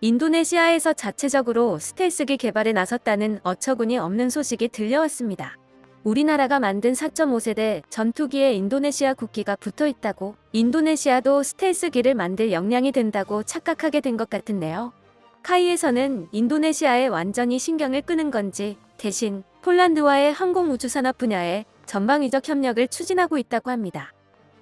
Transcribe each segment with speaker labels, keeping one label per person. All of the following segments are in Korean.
Speaker 1: 인도네시아에서 자체적으로 스텔스기 개발에 나섰다는 어처구니 없는 소식이 들려왔습니다. 우리나라가 만든 4.5세대 전투기에 인도네시아 국기가 붙어 있다고 인도네시아도 스텔스기를 만들 역량이 된다고 착각하게 된 것 같은데요. 카이에서는 인도네시아에 완전히 신경을 끄는 건지 대신 폴란드와의 항공우주산업 분야에 전방위적 협력을 추진하고 있다고 합니다.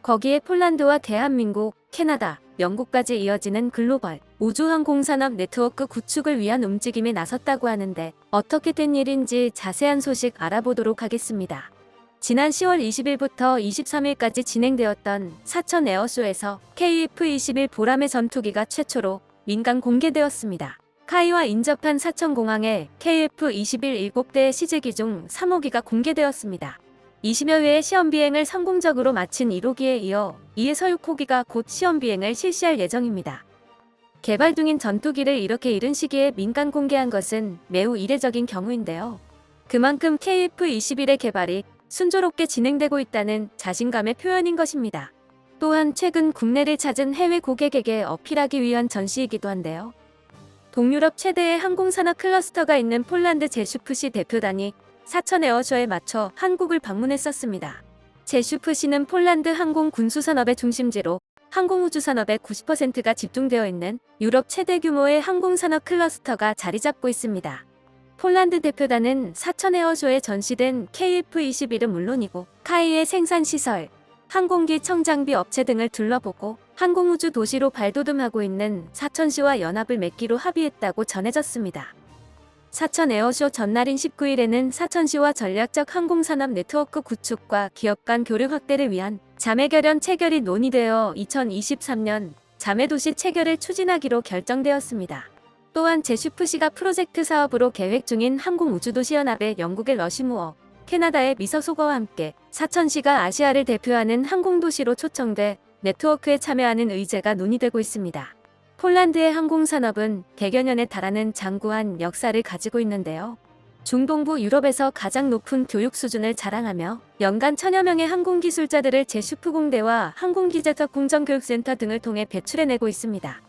Speaker 1: 거기에 폴란드와 대한민국, 캐나다, 영국까지 이어지는 글로벌 우주항공산업 네트워크 구축을 위한 움직임에 나섰다고 하는데 어떻게 된 일인지 자세한 소식 알아보도록 하겠습니다. 지난 10월 20일부터 23일까지 진행되었던 사천 에어쇼에서 KF-21 보람의 전투기가 최초로 민간 공개되었습니다. 카이와 인접한 사천공항에 KF-21 7대의 시제기 중 3호기가 공개되었습니다. 20여 회의 시험비행을 성공적으로 마친 1호기에 이어 이에서 6호기가 곧 시험비행을 실시할 예정입니다. 개발 중인 전투기를 이렇게 이른 시기에 민간 공개한 것은 매우 이례적인 경우인데요. 그만큼 KF-21의 개발이 순조롭게 진행되고 있다는 자신감의 표현인 것입니다. 또한 최근 국내를 찾은 해외 고객에게 어필하기 위한 전시이기도 한데요. 동유럽 최대의 항공산업 클러스터가 있는 폴란드 제슈프시 대표단이 사천 에어쇼에 맞춰 한국을 방문했었습니다. 제슈프시는 폴란드 항공 군수산업의 중심지로 항공우주 산업의 90%가 집중되어 있는 유럽 최대 규모의 항공산업 클러스터가 자리 잡고 있습니다. 폴란드 대표단은 사천 에어쇼에 전시된 KF-21은 물론이고 카이의 생산시설, 항공기 청장비 업체 등을 둘러보고 항공우주 도시로 발돋움하고 있는 사천시와 연합을 맺기로 합의했다고 전해졌습니다. 사천 에어쇼 전날인 19일에는 사천시와 전략적 항공산업 네트워크 구축과 기업 간 교류 확대를 위한 자매결연 체결이 논의되어 2023년 자매도시 체결을 추진하기로 결정되었습니다. 또한 제슈프시가 프로젝트 사업으로 계획 중인 항공우주도시연합의 영국의 러시무어, 캐나다의 미서소거와 함께 사천시가 아시아를 대표하는 항공도시로 초청돼 네트워크에 참여하는 의제가 논의되고 있습니다. 폴란드의 항공산업은 100여 년에 달하는 장구한 역사를 가지고 있는데요. 중동부 유럽에서 가장 높은 교육 수준을 자랑하며 연간 1000여 명의 항공기술자들을 제슈프 공대와 항공기재적 공정교육센터 등을 통해 배출해내고 있습니다.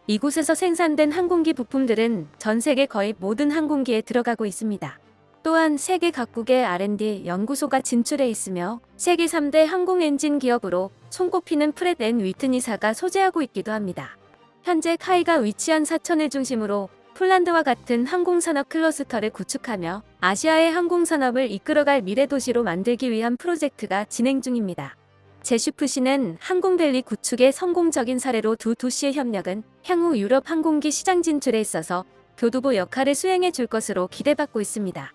Speaker 1: 이곳에서 생산된 항공기 부품들은 전 세계 거의 모든 항공기에 들어가고 있습니다. 또한 세계 각국의 R&D 연구소가 진출해 있으며 세계 3대 항공 엔진 기업으로 손꼽히는 프렛 앤 위트니사가 소재하고 있기도 합니다. 현재 카이가 위치한 사천을 중심으로 폴란드와 같은 항공산업 클러스터를 구축하며 아시아의 항공산업을 이끌어갈 미래도시로 만들기 위한 프로젝트가 진행 중입니다. 제슈프시는 항공밸리 구축의 성공적인 사례로 두 도시의 협력은 향후 유럽 항공기 시장 진출에 있어서 교두보 역할을 수행해 줄 것으로 기대받고 있습니다.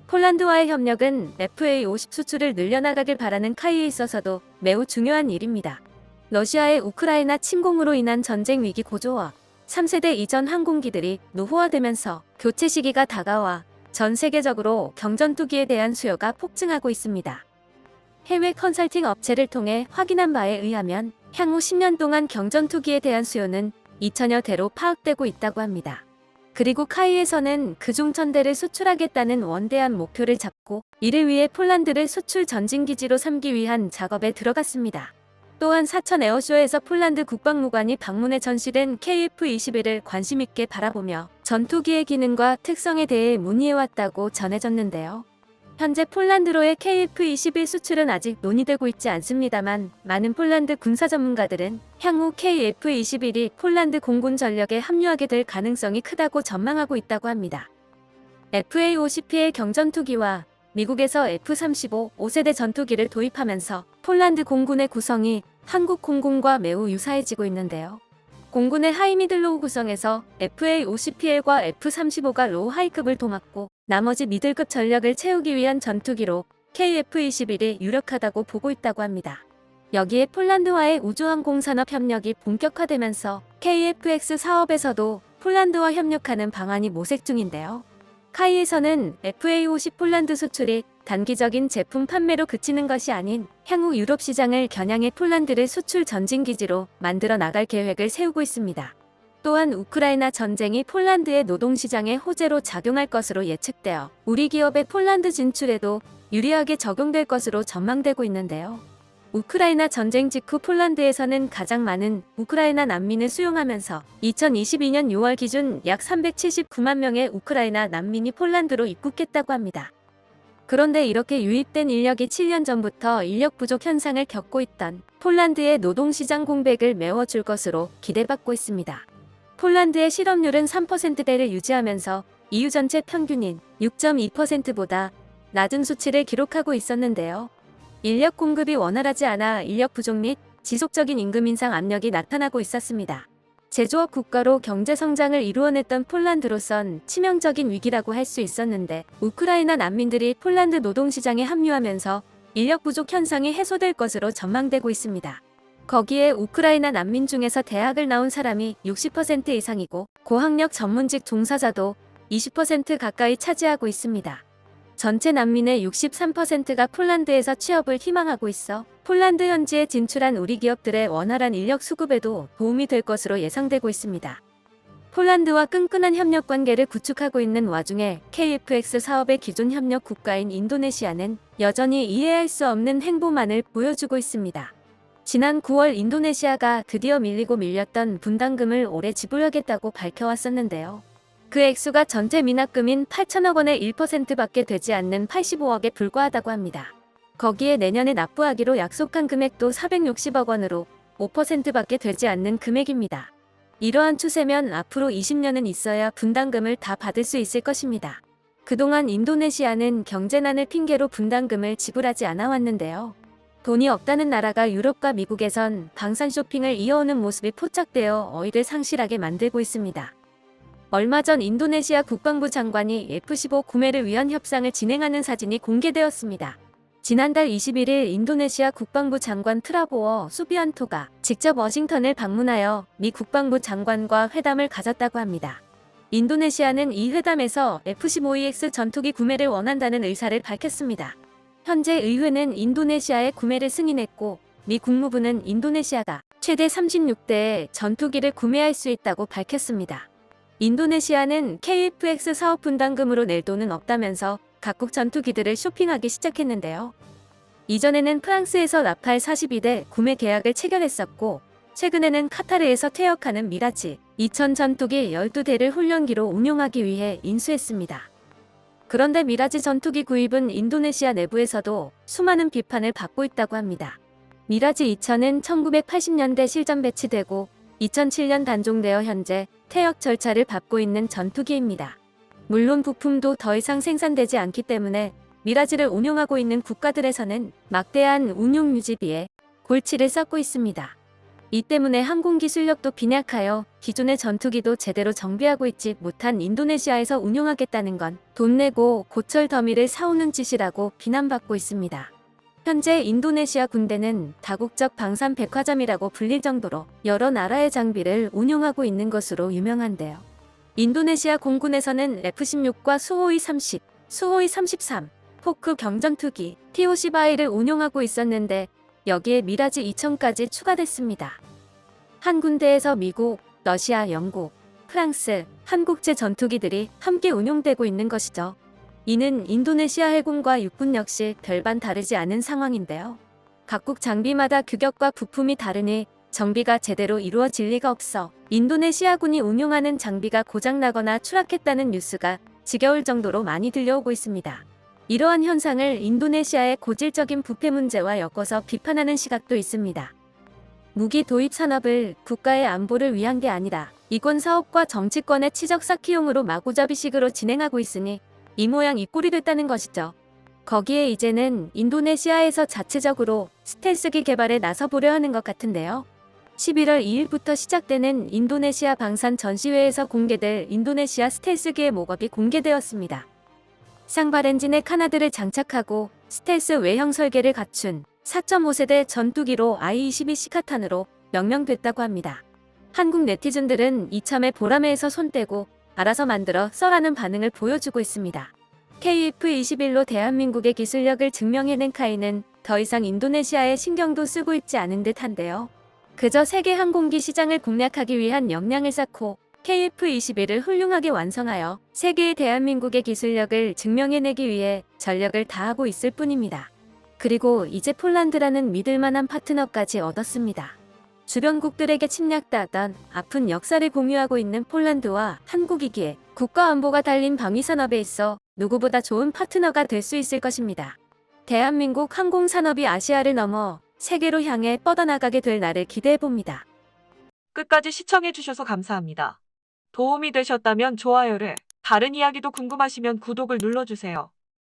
Speaker 1: 폴란드와의 협력은 FA-50 수출을 늘려나가길 바라는 카이에 있어서도 매우 중요한 일입니다. 러시아의 우크라이나 침공으로 인한 전쟁 위기 고조와 3세대 이전 항공기들이 노후화되면서 교체 시기가 다가와 전 세계적으로 경전투기에 대한 수요가 폭증하고 있습니다. 해외 컨설팅 업체를 통해 확인한 바에 의하면 향후 10년 동안 경전투기에 대한 수요는 2천여 대로 파악되고 있다고 합니다. 그리고 카이에서는 그중 1000대를 수출하겠다는 원대한 목표를 잡고 이를 위해 폴란드를 수출 전진기지로 삼기 위한 작업에 들어갔습니다. 또한 사천 에어쇼에서 폴란드 국방무관이 방문해 전시된 KF-21을 관심있게 바라보며 전투기의 기능과 특성에 대해 문의해왔다고 전해졌는데요. 현재 폴란드로의 KF-21 수출은 아직 논의되고 있지 않습니다만 많은 폴란드 군사 전문가들은 향후 KF-21이 폴란드 공군 전력에 합류하게 될 가능성이 크다고 전망하고 있다고 합니다. FA-50P의 경전투기와 미국에서 F-35 5세대 전투기를 도입하면서 폴란드 공군의 구성이 한국 공군과 매우 유사해지고 있는데요. 공군의 하이미들로우 구성에서 FA-50PL과 F-35가 로우 하이급을 도맡고 나머지 미들급 전력을 채우기 위한 전투기로 KF-21이 유력하다고 보고 있다고 합니다. 여기에 폴란드와의 우주항공산업 협력이 본격화되면서 KF-X 사업에서도 폴란드와 협력하는 방안이 모색 중인데요. 카이에서는 FA-50 폴란드 수출이 단기적인 제품 판매로 그치는 것이 아닌 향후 유럽 시장을 겨냥해 폴란드를 수출 전진기지로 만들어 나갈 계획을 세우고 있습니다. 또한 우크라이나 전쟁이 폴란드의 노동시장에 호재로 작용할 것으로 예측되어 우리 기업의 폴란드 진출에도 유리하게 적용될 것으로 전망되고 있는데요. 우크라이나 전쟁 직후 폴란드에서는 가장 많은 우크라이나 난민을 수용하면서 2022년 6월 기준 약 379만 명의 우크라이나 난민이 폴란드로 입국했다고 합니다. 그런데 이렇게 유입된 인력이 7년 전부터 인력 부족 현상을 겪고 있던 폴란드의 노동시장 공백을 메워줄 것으로 기대받고 있습니다. 폴란드의 실업률은 3%대를 유지하면서 EU 전체 평균인 6.2%보다 낮은 수치를 기록하고 있었는데요. 인력 공급이 원활하지 않아 인력 부족 및 지속적인 임금 인상 압력이 나타나고 있었습니다. 제조업 국가로 경제 성장을 이루어냈던 폴란드로선 치명적인 위기라고 할 수 있었는데 우크라이나 난민들이 폴란드 노동시장에 합류하면서 인력 부족 현상이 해소될 것으로 전망되고 있습니다. 거기에 우크라이나 난민 중에서 대학을 나온 사람이 60% 이상이고 고학력 전문직 종사자도 20% 가까이 차지하고 있습니다. 전체 난민의 63%가 폴란드에서 취업을 희망하고 있어 폴란드 현지에 진출한 우리 기업들의 원활한 인력 수급에도 도움이 될 것으로 예상되고 있습니다. 폴란드와 끈끈한 협력 관계를 구축하고 있는 와중에 KFX 사업의 기존 협력 국가인 인도네시아는 여전히 이해할 수 없는 행보만을 보여주고 있습니다. 지난 9월 인도네시아가 드디어 밀리고 밀렸던 분담금을 올해 지불하겠다고 밝혀왔었는데요. 그 액수가 전체 미납금인 8천억 원의 1%밖에 되지 않는 85억에 불과하다고 합니다. 거기에 내년에 납부하기로 약속한 금액도 460억 원으로 5%밖에 되지 않는 금액입니다. 이러한 추세면 앞으로 20년은 있어야 분담금을 다 받을 수 있을 것입니다. 그동안 인도네시아는 경제난을 핑계로 분담금을 지불하지 않아 왔는데요. 돈이 없다는 나라가 유럽과 미국에선 방산 쇼핑을 이어오는 모습이 포착되어 어이를 상실하게 만들고 있습니다. 얼마 전 인도네시아 국방부 장관이 F-15 구매를 위한 협상을 진행하는 사진이 공개되었습니다. 지난달 21일 인도네시아 국방부 장관 프라보워 수비안토가 직접 워싱턴을 방문하여 미 국방부 장관과 회담을 가졌다고 합니다. 인도네시아는 이 회담에서 F-15EX 전투기 구매를 원한다는 의사를 밝혔습니다. 현재 의회는 인도네시아의 구매를 승인했고 미 국무부는 인도네시아가 최대 36대의 전투기를 구매할 수 있다고 밝혔습니다. 인도네시아는 KF-X 사업 분담금으로 낼 돈은 없다면서 각국 전투기들을 쇼핑하기 시작했는데요. 이전에는 프랑스에서 라팔 42대 구매 계약을 체결했었고 최근에는 카타르에서 퇴역하는 미라지 2000 전투기 12대를 훈련기로 운용하기 위해 인수했습니다. 그런데 미라지 전투기 구입은 인도네시아 내부에서도 수많은 비판을 받고 있다고 합니다. 미라지 2000은 1980년대 실전 배치되고 2007년 단종되어 현재 퇴역 절차를 밟고 있는 전투기입니다. 물론 부품도 더 이상 생산되지 않기 때문에 미라지를 운용하고 있는 국가들에서는 막대한 운용 유지비에 골치를 썩고 있습니다. 이 때문에 항공기 실력도 빈약하여 기존의 전투기도 제대로 정비하고 있지 못한 인도네시아에서 운용하겠다는 건 돈 내고 고철 더미를 사오는 짓이라고 비난받고 있습니다. 현재 인도네시아 군대는 다국적 방산 백화점이라고 불릴 정도로 여러 나라의 장비를 운용하고 있는 것으로 유명한데요. 인도네시아 공군에서는 F-16과 수호이 30, 수호이 33, 포크 경전투기, TOC-바이를 운용하고 있었는데 여기에 미라지 2000까지 추가됐습니다. 한 군대에서 미국, 러시아, 영국, 프랑스, 한국제 전투기들이 함께 운용되고 있는 것이죠. 이는 인도네시아 해군과 육군 역시 별반 다르지 않은 상황인데요. 각국 장비마다 규격과 부품이 다르니 정비가 제대로 이루어질 리가 없어 인도네시아군이 운용하는 장비가 고장나거나 추락했다는 뉴스가 지겨울 정도로 많이 들려오고 있습니다. 이러한 현상을 인도네시아의 고질적인 부패 문제와 엮어서 비판하는 시각도 있습니다. 무기 도입 산업을 국가의 안보를 위한 게 아니라 이권 사업과 정치권의 치적 쌓기용으로 마구잡이식으로 진행하고 있으니 이 모양 이 꼴이 됐다는 것이죠. 거기에 이제는 인도네시아에서 자체적으로 스텔스기 개발에 나서보려 하는 것 같은데요. 11월 2일부터 시작되는 인도네시아 방산 전시회에서 공개될 인도네시아 스텔스기의 모업이 공개되었습니다. 쌍발 엔진의 카나드를 장착하고 스텔스 외형 설계를 갖춘 4.5세대 전투기로 I-22 시카탄으로 명명됐다고 합니다. 한국 네티즌들은 이참에 보라매에서 손 떼고 알아서 만들어 써라는 반응을 보여주고 있습니다. KF-21로 대한민국의 기술력을 증명해낸 카이는 더 이상 인도네시아에 신경도 쓰고 있지 않은 듯한데요. 그저 세계 항공기 시장을 공략하기 위한 역량을 쌓고 KF-21을 훌륭하게 완성하여 세계의 대한민국의 기술력을 증명해내기 위해 전력을 다하고 있을 뿐입니다. 그리고 이제 폴란드라는 믿을만한 파트너까지 얻었습니다. 주변국들에게 침략당하던 아픈 역사를 공유하고 있는 폴란드와 한국이기에 국가 안보가 달린 방위산업에 있어 누구보다 좋은 파트너가 될 수 있을 것입니다. 대한민국 항공산업이 아시아를 넘어 세계로 향해 뻗어나가게 될 날을 기대해봅니다.
Speaker 2: 끝까지 시청해주셔서 감사합니다. 도움이 되셨다면 좋아요를, 다른 이야기도 궁금하시면 구독을 눌러주세요.